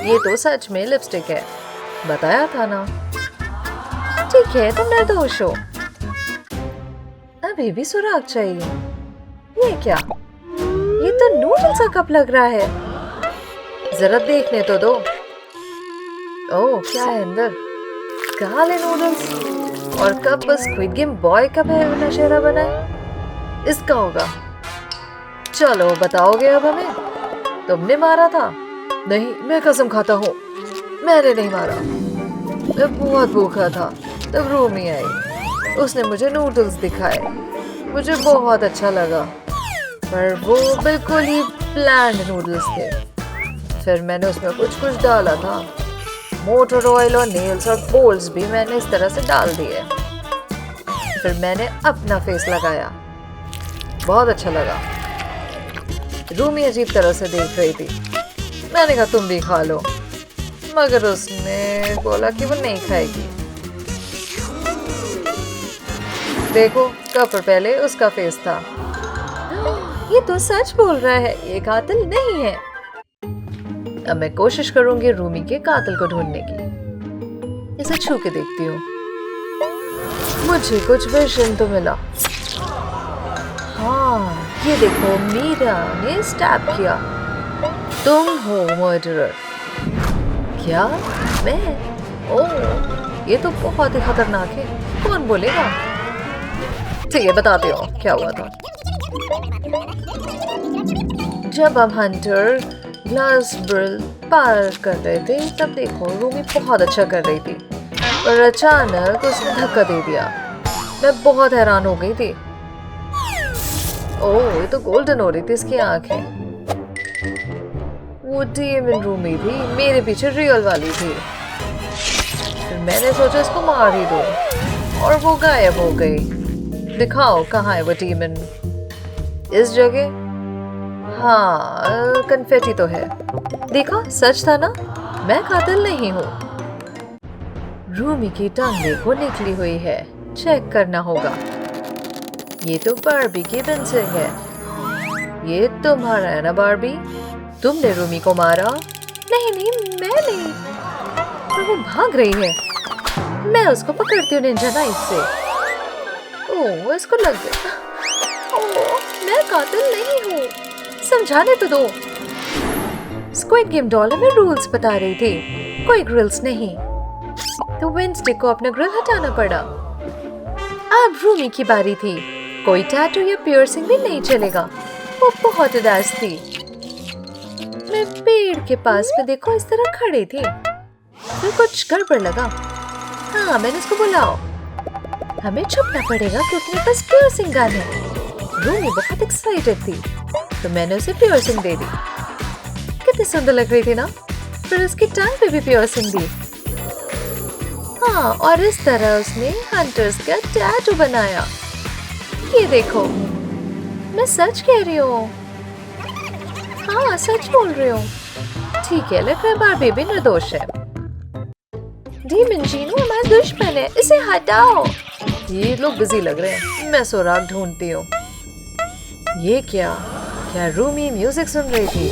ये तो सच में लिपस्टिक है, बताया था ना। ठीक है, तुम निर्दोष हो। अभी भी सुराग चाहिए। ये क्या? ये तो नूडल्स का कप लग रहा है। जरा देखने तो दो। ओह, क्या है अंदर? काले नूडल्स और कप बस स्क्विड गेम बॉय का नशेरा बना है। इसका होगा। चलो, बताओगे अब हमें? तुमने मारा था? नहीं, मैं कसम खाता हूँ, मैंने नहीं मारा। मैं बहुत भूखा था, तब रूमी आई। उसने मुझे नूडल्स दिखाए। मुझे बहुत अच्छा लगा, पर वो बिल्कुल ही ब्लैंड नूडल्स थे। फिर मैंने उसमें कुछ कुछ डाला था। मोटर ऑयल और नेल्स और बोल्स भी मैंने इस तरह से डाल दिए। फिर मैंने अपना फेस लगाया। बहुत अच्छा लगा। रूमी अजीब तरह से देख रही थी। मैंने कहा तुम भी खा लो, मगर उसने बोला कि वो नहीं खाएगी। देखो, कप पर पहले उसका फेस था। ये तो सच बोल रहा है, ये कातिल नहीं है। अब मैं कोशिश करूंगी रूमी के कातिल को ढूंढने की। इसे छू के देखती हूँ। मुझे कुछ विजन तो मिला। हाँ, ये देखो, मीरा ने स्टैब किया। तुम हो मर्डरर। क्या? मैं? ओह, ये तो बहुत ही खतरनाक है। कौन बोलेगा? ठीक है, बताते हो क्या हुआ था। जब अब हंटर ग्लास ब्रिल पार कर रहे थे, तब देखो रूमी बहुत अच्छा कर रही थी, पर अचानक उसने धक्का दे दिया। मैं बहुत हैरान हो गई थी। ओह, ये तो गोल्डन हो रही थी इसकी आंखें। वो डीमन रूमी थी, मेरे पीछे रियल वाली थी। फिर मैंने सोचा इसको मार ही दो, और वो गायब हो गई। दिखाओ कहाँ है वो डीमन। इस जगह? हाँ, कन्फेटी तो है। देखा, सच था ना, मैं कातिल नहीं हूँ। रूमी की टंग देखो निकली हुई है, चेक करना होगा। ये तो बार्बी की पेंसिल है। ये तुम्हारा है ना बार्बी? तुमने रूमी को मारा? नहीं नहीं, मैं नहीं। पर वो भाग रही है। मैं उसको पकड़ती हूँ निंजा नाइफ से। ओह, इसको लग गया। ओह, मैं कातिल नहीं हूँ, समझाने तो दो। स्क्विड गेम डॉल में रूल्स बता रही थी, कोई ग्रिल्स नहीं। तो वेंसडे को अपना ग्रिल हटाना पड़ा। अब रूमी की बारी थी। कोई टैटू या पियर्सिंग भी नहीं चलेगा। वो बहुत उदास थी। मैं पेड़ के पास में देखो इस तरह खड़ी थी। फिर कुछ गड़बड़ लगा। हाँ, मैंने उसको बुलाओ। हमें छुपना पड़ेगा क्योंकि मेरे पास पियर्सिंग गन है। रूमी बहुत एक्साइटेड थी, तो मैंने उसे पियर्सिंग दे दी। कितनी सुंदर लग रही थी ना। फिर उसकी टांग पे भी पियर्सिंग दी। हाँ, और इस तरह उसने हंटर्स का टैटू बनाया। ये देखो, मैं सच कह रही हूँ। हाँ, सच बोल रही हूँ। ठीक है, लग रहा है बार्बी भी निर्दोष है। डीमन जीनू हमारा दुश्मन है, इसे हटाओ। ये लोग बिजी लग रहे हैं, मैं सुराग ढूंढती हूँ। ये क्या क्या रूमी म्यूजिक सुन रही थी?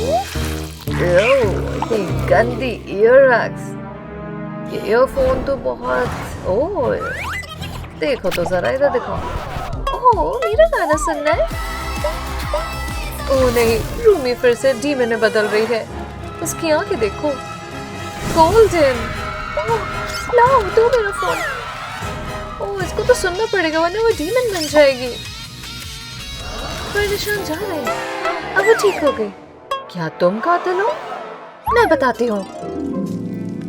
इतनी गंदी ईयरबड्स। ये ईयरफोन तो बहुत ओह, देखो तो जरा इधर दिखाओ। ओह मेरा गाना सुनना है? ओह नहीं, रूमी फिर से डीमन में बदल रही है। उसकी आंखें देखो, गोल्डन। लाओ दो मेरा फोन। ओह इसको तो सुनना पड़ेगा वरना वो डीमन बन जाएगी। पर निशान जा रहे हैं, अब वो ठीक हो गई। क्या तुम कातिल हो? मैं बताती हूँ।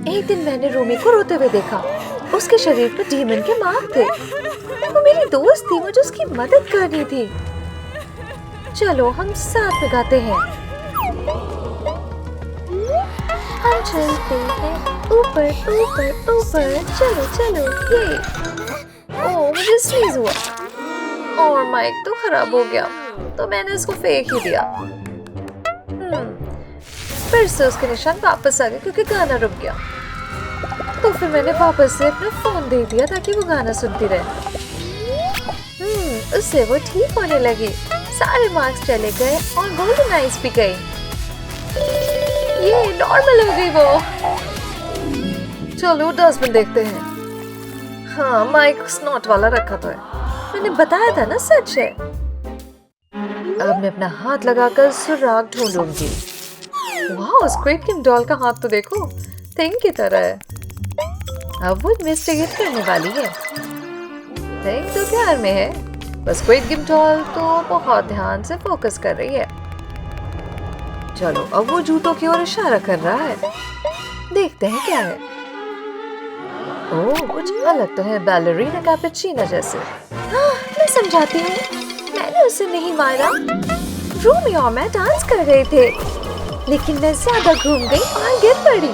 एक दिन मैंने रूमी को रोते हुए देखा। उसके शरीर पर डीमन के मार्क थे। वो मेरी दोस्त थी, मुझे उसकी मदद करनी थी। चलो हम साथ में गाते हैं। हम चलते हैं ऊपर ऊपर ऊपर, चलो चलो ये। ओह मुझे स्नीज हुआ और माइक तो खराब हो गया, तो मैंने इसको फेंक ही दिया। फिर से उसके निशान वापस आ गए क्योंकि गाना रुक गया। तो फिर मैंने वापस से अपना फोन दे दिया ताकि वो गाना सुनती रहे। उससे वो ठीक होने लगी। सारे मार्क्स चले गए और गोल्डन आइज भी गई। ये नॉर्मल हो गई वो। चलो डस्टबिन देखते हैं। हाँ माइक स्नॉट वाला रखा तो है, मैंने बताया था ना, सच है। अब मैं अपना हाथ लगाकर सुराग ढूंढूंगी। वाह स्क्विड गेम डॉल का हाथ तो देखो, थिंग की तरह है। अब वो इन्वेस्टिगेट करने वाली है। थिंग तो प्यार में है, बस स्क्विड गेम डॉल तो बहुत ध्यान से फोकस कर रही है। चलो अब वो जूतों की ओर इशारा कर रहा है, देखते हैं क्या है। ओह कुछ अलग तो है, बैलरीना कैपेचिनो जैसे। मैं समझाती हूँ, मैंने उसे नहीं मारा। रूमी और मैं डांस कर रहे थे, लेकिन मैं ज्यादा घूम गई और गिर पड़ी।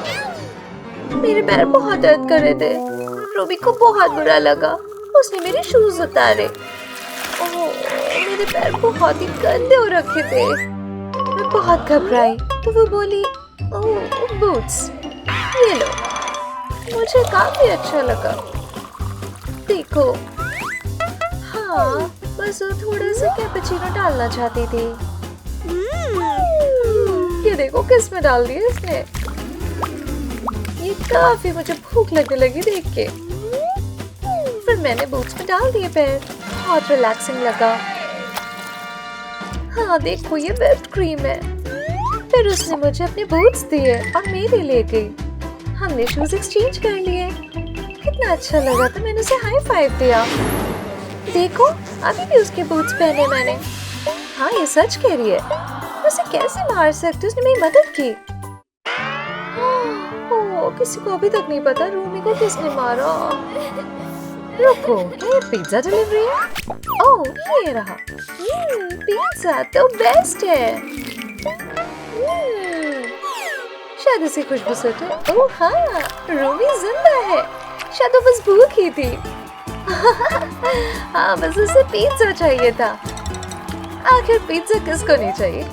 मेरे पैर बहुत दर्द कर रहे थे। रूमी को बहुत बुरा लगा, उसने मेरे शूज उतारे। ओह मेरे पैर बहुत ही गंदे हो रखे थे। मैं बहुत घबराई तो वो बोली, ओह बूट्स, ये लो। मुझे काफी अच्छा लगा। देखो, हाँ बस थोड़ा सा कैपेचिनो डालना चाहती थी। ये देखो किस में डाल दिया इसने। ये काफी मुझे भूख लगने लगी देख के। फिर मैंने बूट्स में डाल दिए पैर, बहुत रिलैक्सिंग लगा। हाँ देखो ये व्हिप्ड क्रीम है। फिर उसने मुझे अपने बूट्स दिए और मेरे ले गई। हमने शूज एक्सचेंज कर लिए। कितना अच्छा लगा, तो मैंने उसे हाई फाइव दिया। देखो अभी भी उसके बूट्स पहने मैंने। हाँ ये सच कह रही है, उसे कैसे मार सकते, उसने मेरी मदद की। ओह किसी को अभी तक नहीं पता रूमी को किसने मारा। रुको, ये पिज्जा डिलीवरी है? ओह ये रहा। पिज्जा तो बेस्ट है। शायद इसी खुशबू से तो। ओह हाँ रूमी जिंदा है, शायद वो बस भूख ही थी। हाँ बस उसे पिज्जा चाहिए था। आखिर पिज्जा किसको नहीं चाहिए।